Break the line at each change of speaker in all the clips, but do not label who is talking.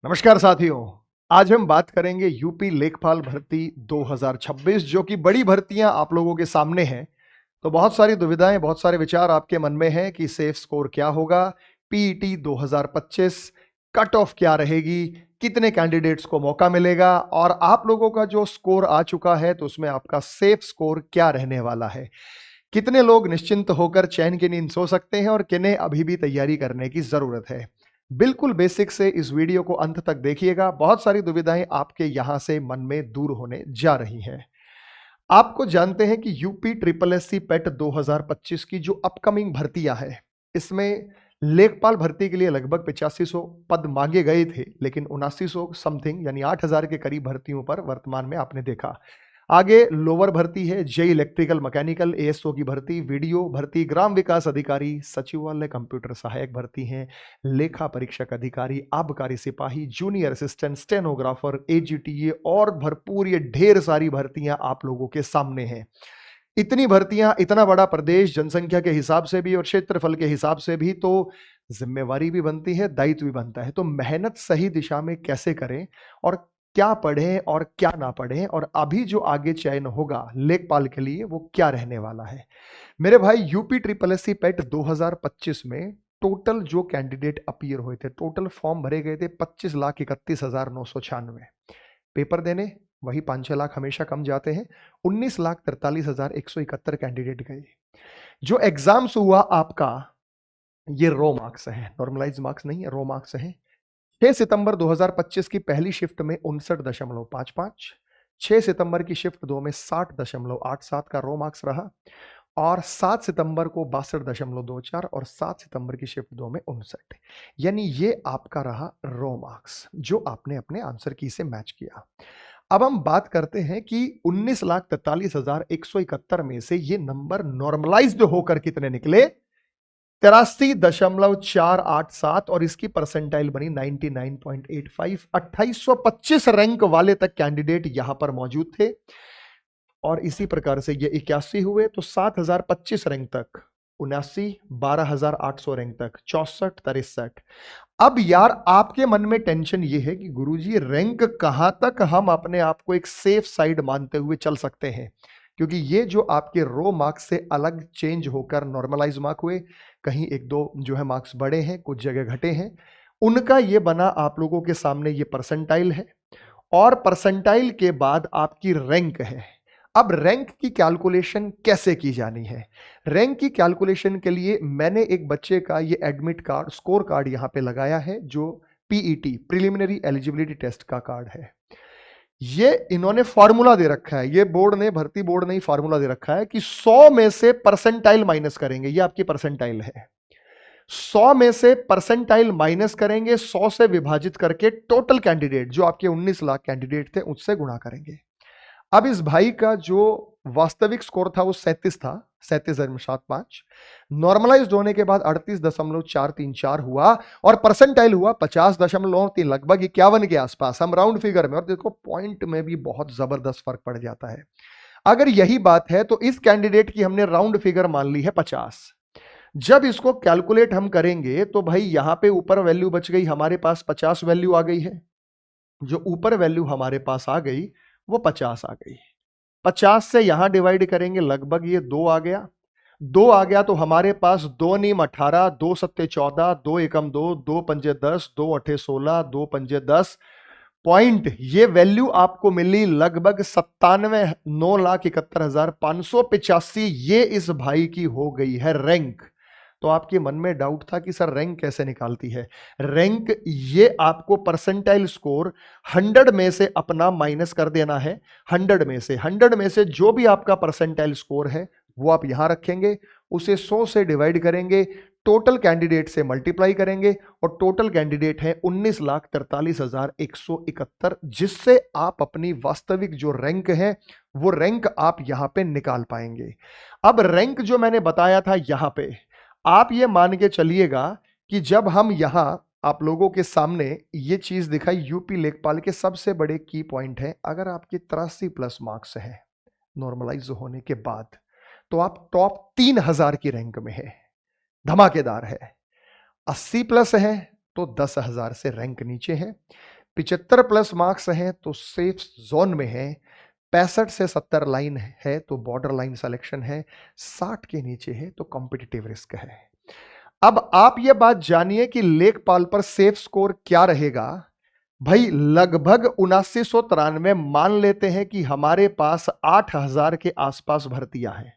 नमस्कार साथियों। आज हम बात करेंगे यूपी लेखपाल भर्ती 2026 जो कि बड़ी भर्तियां आप लोगों के सामने हैं। तो बहुत सारी दुविधाएं, बहुत सारे विचार आपके मन में हैं कि सेफ स्कोर क्या होगा, पीईटी 2025 कट ऑफ क्या रहेगी, कितने कैंडिडेट्स को मौका मिलेगा और आप लोगों का जो स्कोर आ चुका है तो उसमें आपका सेफ स्कोर क्या रहने वाला है। कितने लोग निश्चिंत होकर चैन की नींद सो सकते हैं और किन्हें अभी भी तैयारी करने की जरूरत है। बिल्कुल बेसिक से इस वीडियो को अंत तक देखिएगा। बहुत सारी दुविधाएं आपके यहां से मन में दूर होने जा रही हैं। आपको जानते हैं कि यूपी ट्रिपल एस सी पेट 2025 की जो अपकमिंग भर्तियां हैं, इसमें लेखपाल भर्ती के लिए लगभग 8500 पद मांगे गए थे, लेकिन 7900 समथिंग यानी 8000 के करीब भर्तियों पर वर्तमान में आपने देखा। आगे लोअर भर्ती है, जेई इलेक्ट्रिकल मैकेनिकल एएसओ की भर्ती, वीडियो भर्ती, ग्राम विकास अधिकारी, सचिवालय कंप्यूटर सहायक भर्ती हैं, लेखा परीक्षक अधिकारी, आबकारी सिपाही, जूनियर असिस्टेंट, स्टेनोग्राफर, एजीटीए और भरपूर ये ढेर सारी भर्तियां आप लोगों के सामने हैं। इतनी भर्तियां, इतना बड़ा प्रदेश, जनसंख्या के हिसाब से भी और क्षेत्रफल के हिसाब से भी, तो जिम्मेवारी भी बनती है, दायित्व भी बनता है। तो मेहनत सही दिशा में कैसे करें और क्या पढ़ें और क्या ना पढ़ें और अभी जो आगे चयन होगा लेखपाल के लिए वो क्या रहने वाला है। मेरे भाई, यूपी ट्रिपल एस सी पेट 2025 में टोटल जो कैंडिडेट अपीयर हुए थे, टोटल फॉर्म भरे गए थे 25,31,996। पेपर देने वही 5-6 लाख हमेशा कम जाते हैं। 19,43,171 कैंडिडेट गए। जो एग्जाम्स हुआ आपका, ये रो मार्क्स है, नॉर्मलाइज मार्क्स नहीं है, रो मार्क्स है। 6 सितंबर 2025 की पहली शिफ्ट में 59.55, 6 सितंबर की शिफ्ट 2 में 60.87 का रो मार्क्स रहा और 7 सितंबर को 62.24 और 7 सितंबर की शिफ्ट 2 में 59। यानी ये आपका रहा रो मार्क्स जो आपने अपने आंसर की से मैच किया। अब हम बात करते हैं कि 19,43,171 में से ये नंबर नॉर्मलाइज्ड होकर कितने निकले। 83.487 और इसकी परसेंटाइल बनी 99.85। 2825 रैंक वाले तक कैंडिडेट यहां पर मौजूद थे और इसी प्रकार से ये 81 हुए तो 7025 रैंक तक, 79, 12,800 रैंक तक, 64, 63। अब यार आपके मन में टेंशन ये है कि गुरुजी रैंक कहां तक हम अपने आप को एक सेफ साइड मानते हुए चल सकते हैं, क्योंकि ये जो आपके रो मार्क्स से अलग चेंज होकर नॉर्मलाइज मार्क हुए, कहीं एक दो जो है मार्क्स बढ़े हैं, कुछ जगह घटे हैं, उनका ये बना आप लोगों के सामने ये परसेंटाइल है और परसेंटाइल के बाद आपकी रैंक है। अब रैंक की कैलकुलेशन कैसे की जानी है? रैंक की कैलकुलेशन के लिए मैंने एक बच्चे का ये एडमिट कार्ड, स्कोर कार्ड यहां पे लगाया है, जो पीईटी प्रिलिमिनरी एलिजिबिलिटी टेस्ट का कार्ड है। ये इन्होंने फॉर्मूला दे रखा है, ये बोर्ड ने, भर्ती बोर्ड ने ही फॉर्मूला दे रखा है कि 100 में से परसेंटाइल माइनस करेंगे। ये आपकी परसेंटाइल है। 100 में से परसेंटाइल माइनस करेंगे, 100 से विभाजित करके टोटल कैंडिडेट जो आपके 19 लाख कैंडिडेट थे उससे गुणा करेंगे। अब इस भाई का जो वास्तविक स्कोर था वो 37 था, 37.75। नॉर्मलाइज्ड होने के बाद 38.434 हुआ और परसेंटाइल हुआ 50.3, लगभग 51 के आसपास, हम राउंड फिगर में। और देखो पॉइंट में भी बहुत जबरदस्त फर्क पड़ जाता है। अगर यही बात है तो इस कैंडिडेट की हमने राउंड फिगर मान ली है 50। जब इसको कैलकुलेट हम करेंगे तो भाई यहां पे ऊपर वैल्यू बच गई हमारे पास, 50 वैल्यू आ गई है। जो ऊपर वैल्यू हमारे पास आ गई वो 50 आ गई। 50 से यहां डिवाइड करेंगे, लगभग ये 2 आ गया। 2 आ गया तो हमारे पास 2 नीम 18, 2 सत्ते 14, 2 एकम 2, 2 पंजे 10, 2 अठे 16, 2 पंजे 10 पॉइंट। ये वैल्यू आपको मिली लगभग 97,971,585। ये इस भाई की हो गई है रैंक। तो आपके मन में डाउट था कि सर रैंक कैसे निकालती है? रैंक ये आपको परसेंटाइल स्कोर 100 में से अपना माइनस कर देना है। 100 में से जो भी आपका परसेंटाइल स्कोर है वो आप यहां रखेंगे, उसे 100 से डिवाइड करेंगे, टोटल कैंडिडेट से मल्टीप्लाई करेंगे और टोटल कैंडिडेट है 19,43,171, जिससे आप अपनी वास्तविक जो रैंक है वो रैंक आप यहां पे निकाल पाएंगे। अब रैंक जो मैंने बताया था यहां पे, आप ये मान के चलिएगा कि जब हम यहां आप लोगों के सामने ये चीज दिखाई, यूपी लेखपाल के सबसे बड़े की पॉइंट है, अगर आपके 83 प्लस मार्क्स है नॉर्मलाइज होने के बाद तो आप टॉप 3,000 की रैंक में है, धमाकेदार है। 80 प्लस है तो 10,000 से रैंक नीचे है। 75 प्लस मार्क्स हैं तो सेफ जोन में है। 65 से 70 लाइन है तो बॉर्डर लाइन सिलेक्शन है। 60 के नीचे है तो कॉम्पिटिटिव रिस्क है। अब आप यह बात जानिए कि लेखपाल पर सेफ स्कोर क्या रहेगा। भाई लगभग 7993 मान लेते हैं कि हमारे पास 8000 के आसपास भर्तियां हैं।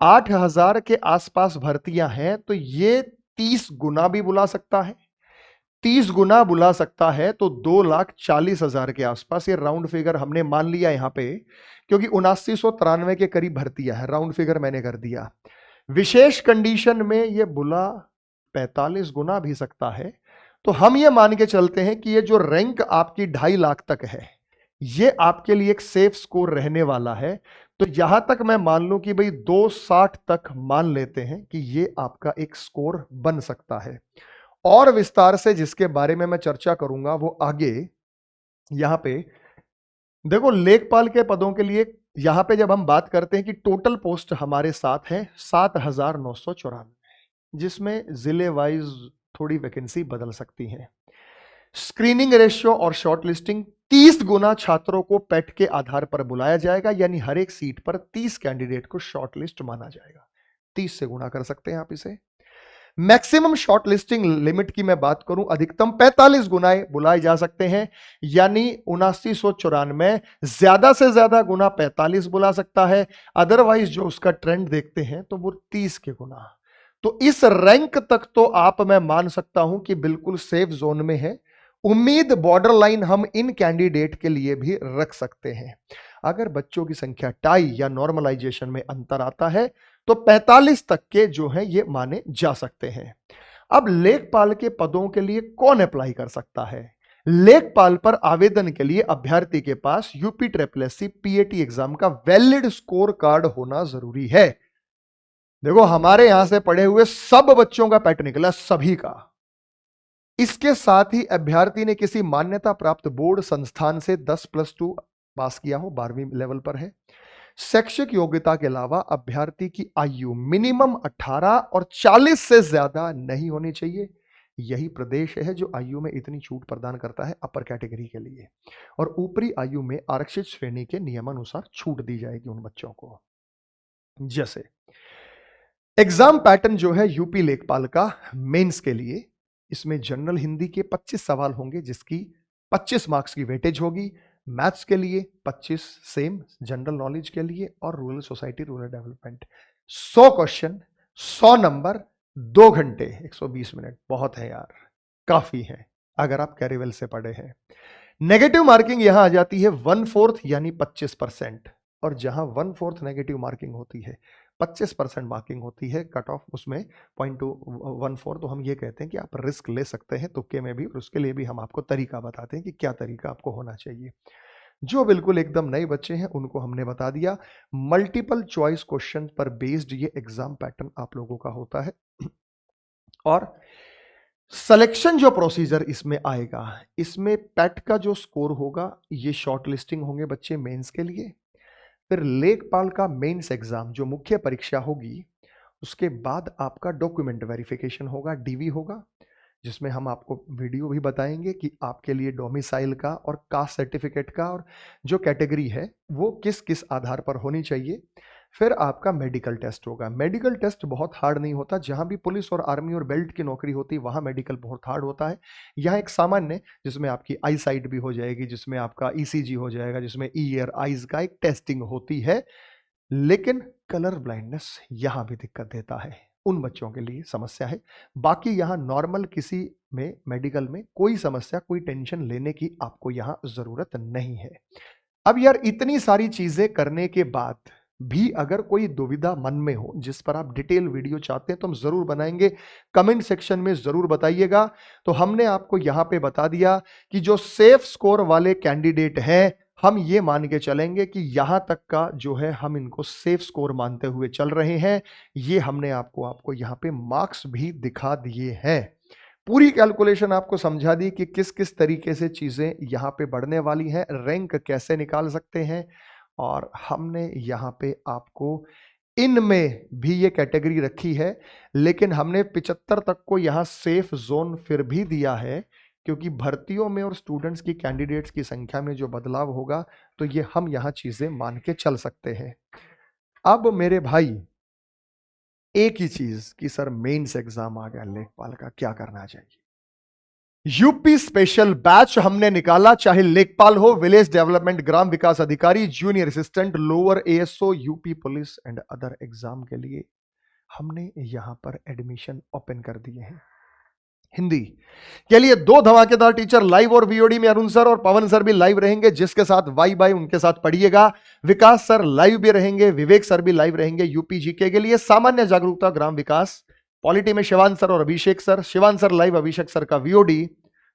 8000 के आसपास भर्तियां हैं तो ये 30 गुना भी बुला सकता है। 30 गुना बुला सकता है तो 2,40,000 के आसपास, ये राउंड फिगर हमने मान लिया यहां पे, क्योंकि 7993 के करीब भर्तियां है, राउंड फिगर मैंने कर दिया। विशेष कंडीशन में ये बुला 45 गुना भी सकता है। तो हम ये मान के चलते हैं कि ये जो रैंक आपकी 2.5 लाख तक है, ये आपके लिए एक सेफ स्कोर रहने वाला है। तो यहां तक मैं मान लूं कि भाई 260 तक मान लेते हैं कि ये आपका एक स्कोर बन सकता है। और विस्तार से जिसके बारे में मैं चर्चा करूंगा वो आगे। यहां पे देखो लेखपाल के पदों के लिए यहां पे जब हम बात करते हैं कि टोटल पोस्ट हमारे साथ है 7,994, जिसमें जिले वाइज थोड़ी वैकेंसी बदल सकती है। स्क्रीनिंग रेशियो और शॉर्टलिस्टिंग 30 गुना छात्रों को पेट के आधार पर बुलाया जाएगा, यानी हर एक सीट पर 30 कैंडिडेट को शॉर्टलिस्ट माना जाएगा। 30 से गुना कर सकते हैं आप इसे। मैक्सिमम शॉर्टलिस्टिंग लिमिट की मैं बात करूं, अधिकतम 45 गुनाए बुलाए जा सकते हैं, यानी 7994 ज्यादा से ज्यादा गुना 45 बुला सकता है। अदरवाइज जो उसका ट्रेंड देखते हैं तो वो 30 के गुना। तो इस रैंक तक तो आप मैं मान सकता हूं कि बिल्कुल सेफ जोन में है। उम्मीद बॉर्डर लाइन हम इन कैंडिडेट के लिए भी रख सकते हैं। अगर बच्चों की संख्या टाई या नॉर्मलाइजेशन में अंतर आता है तो 45 तक के जो है ये माने जा सकते हैं। अब लेखपाल के पदों के लिए कौन अप्लाई कर सकता है? लेखपाल पर आवेदन के लिए अभ्यर्थी के पास यूपी ट्रिपल पीएटी एग्जाम का वैलिड स्कोर कार्ड होना जरूरी है। देखो हमारे यहां से पढ़े हुए सब बच्चों का पैट निकला, सभी का। इसके साथ ही अभ्यर्थी ने किसी मान्यता प्राप्त बोर्ड संस्थान से 10+2 पास किया हो, 12वीं लेवल पर है। शैक्षिक योग्यता के अलावा अभ्यर्थी की आयु मिनिमम 18 और 40 से ज्यादा नहीं होनी चाहिए। यही प्रदेश है जो आयु में इतनी छूट प्रदान करता है अपर कैटेगरी के लिए, और ऊपरी आयु में आरक्षित श्रेणी के नियमानुसार छूट दी जाएगी उन बच्चों को। जैसे एग्जाम पैटर्न जो है यूपी लेखपाल का मेंस के लिए, इसमें जनरल हिंदी के 25 सवाल होंगे जिसकी 25 मार्क्स की वेटेज होगी। मैथ्स के लिए 25 सेम, जनरल नॉलेज के लिए, और rural society rural development 100 question 100 number 2 घंटे 120 मिनट। बहुत है यार, काफी है अगर आप कैरीवेल से पढ़े हैं। नेगेटिव मार्किंग यहां आ जाती है 1/4 यानी 25%, और जहां 1/4 नेगेटिव मार्किंग होती है 25% मार्किंग होती है कट ऑफ, उसमें 0.1/4। तो हम ये कहते हैं कि आप रिस्क ले सकते हैं तुक्के में भी, और उसके लिए भी हम आपको तरीका बताते हैं कि क्या तरीका आपको होना चाहिए। जो बिल्कुल एकदम नए बच्चे हैं उनको हमने बता दिया, मल्टीपल चॉइस क्वेश्चन पर बेस्ड ये एग्जाम पैटर्न आप लोगों का होता है। और सिलेक्शन जो प्रोसीजर इसमें आएगा, इसमें पैट का जो स्कोर होगा ये शॉर्ट लिस्टिंग होंगे बच्चे मेंस के लिए। फिर लेखपाल का मेंस एग्जाम जो मुख्य परीक्षा होगी, उसके बाद आपका डॉक्यूमेंट वेरिफिकेशन होगा, डीवी होगा, जिसमें हम आपको वीडियो भी बताएंगे कि आपके लिए डोमिसाइल का और कास्ट सर्टिफिकेट का और जो कैटेगरी है वो किस किस आधार पर होनी चाहिए। फिर आपका मेडिकल टेस्ट होगा। मेडिकल टेस्ट बहुत हार्ड नहीं होता, जहां भी पुलिस और आर्मी और बेल्ट की नौकरी होती है वहां मेडिकल बहुत हार्ड होता है। यह एक सामान्य जिसमें आपकी आई साइट भी हो जाएगी, जिसमें आपका ईसीजी हो जाएगा, जिसमें ईयर आईज का एक टेस्टिंग होती है। लेकिन कलर ब्लाइंडनेस यहां भी दिक्कत देता है, उन बच्चों के लिए समस्या है। बाकी यहां नॉर्मल किसी में मेडिकल में कोई समस्या, कोई टेंशन लेने की आपको यहां जरूरत नहीं है। अब यार इतनी सारी चीजें करने के बाद भी अगर कोई दुविधा मन में हो जिस पर आप डिटेल वीडियो चाहते हैं तो हम जरूर बनाएंगे, कमेंट सेक्शन में जरूर बताइएगा। तो हमने आपको यहां पे बता दिया कि जो सेफ स्कोर वाले कैंडिडेट हैं, हम ये मान के चलेंगे कि यहां तक का जो है हम इनको सेफ स्कोर मानते हुए चल रहे हैं। ये हमने आपको यहां पे मार्क्स भी दिखा दिए हैं, पूरी कैलकुलेशन आपको समझा दी कि किस किस तरीके से चीजें यहां पे बढ़ने वाली हैं, रैंक कैसे निकाल सकते हैं। और हमने यहां पे आपको इनमें भी ये कैटेगरी रखी है, लेकिन हमने 75 तक को यहां सेफ जोन फिर भी दिया है, क्योंकि भर्तियों में और स्टूडेंट्स की कैंडिडेट्स की संख्या में जो बदलाव होगा तो ये हम यहां चीजें मान के चल सकते हैं। अब मेरे भाई एक ही चीज कि सर मेंस एग्जाम आ गया लेखपाल का, क्या करना चाहिए। यूपी स्पेशल बैच हमने निकाला, चाहे लेखपाल हो, विलेज डेवलपमेंट ग्राम विकास अधिकारी, junior assistant, lower ASO, UP police and other exam के लिए हमने यहां पर एडमिशन ओपन कर दिए हैं। हिंदी के लिए 2 धमाकेदार टीचर लाइव और वीओडी में अरुण सर और पवन सर भी लाइव रहेंगे, जिसके साथ वाई बाई उनके साथ पढ़िएगा। विकास सर लाइव भी रहेंगे, विवेक सर भी लाइव रहेंगे। यूपी जीके के लिए सामान्य जागरूकता ग्राम विकास, पॉलिटी में शिवान सर और अभिषेक सर, शिवान सर लाइव, अभिषेक सर का वीओडी।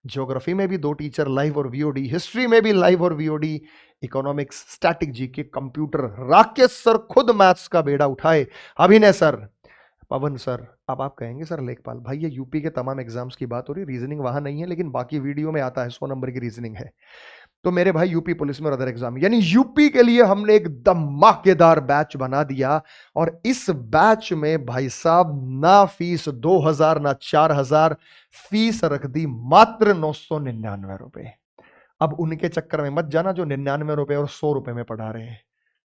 ज्योग्राफी में भी 2 टीचर लाइव और वीओडी, हिस्ट्री में भी लाइव और VOD, economics, static GK, computer Rakesh sir खुद मैथ्स का बेड़ा उठाए, अभिनय सर, पवन सर। अब आप कहेंगे सर लेखपाल भाई ये यूपी के तमाम एग्जाम्स की बात हो रही, रीजनिंग वहां नहीं है, लेकिन बाकी वीडियो में आता है 100 नंबर की रीजनिंग है। तो मेरे भाई यूपी पुलिस में और अदर एग्जाम, यानी यूपी के लिए हमने एक धमाकेदार बैच बना दिया। और इस बैच में भाई साहब ना फीस 2000 ना 4000, फीस रख दी मात्र 999 रुपए। अब उनके चक्कर में मत जाना जो 99 रुपए और 100 रुपए में पढ़ा रहे हैं।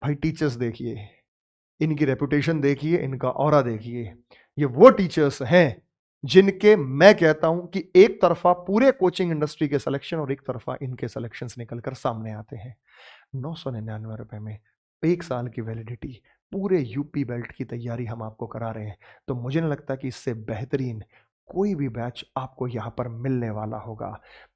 भाई टीचर्स देखिए, इनकी रेपुटेशन देखिए, इनका ऑरा देखिए। ये वो टीचर्स हैं जिनके मैं कहता हूं कि एक तरफा पूरे कोचिंग इंडस्ट्री के सिलेक्शन और एक तरफा इनके सिलेक्शंस निकलकर सामने आते हैं। 999 रुपए में 1 साल की वैलिडिटी, पूरे यूपी बेल्ट की तैयारी हम आपको करा रहे हैं। तो मुझे नहीं लगता कि इससे बेहतरीन कोई भी बैच आपको यहां पर मिलने वाला होगा।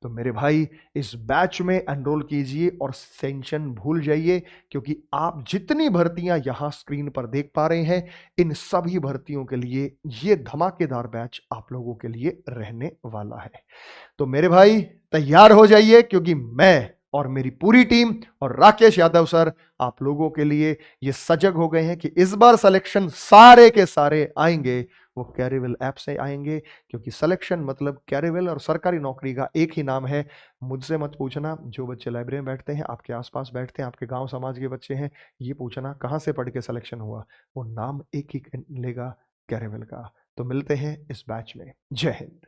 तो मेरे भाई इस बैच में एनरोल कीजिए और टेंशन भूल जाइए, क्योंकि आप जितनी भर्तियां यहां स्क्रीन पर देख पा रहे हैं, इन सभी भर्तियों के लिए ये धमाकेदार बैच आप लोगों के लिए रहने वाला है। तो मेरे भाई तैयार हो जाइए, क्योंकि मैं और मेरी पूरी टीम और राकेश यादव सर आप लोगों के लिए ये सजग हो गए हैं कि इस बार सिलेक्शन सारे के सारे आएंगे वो कैरिवल ऐप से आएंगे, क्योंकि सिलेक्शन मतलब कैरिवल और सरकारी नौकरी का एक ही नाम है। मुझसे मत पूछना, जो बच्चे लाइब्रेरी में बैठते हैं, आपके आसपास बैठते हैं, आपके गांव समाज के बच्चे हैं, ये पूछना कहां से पढ़ के सिलेक्शन हुआ, वो नाम एक ही लेगा, कैरिवल का। तो मिलते हैं इस बैच में। जय हिंद।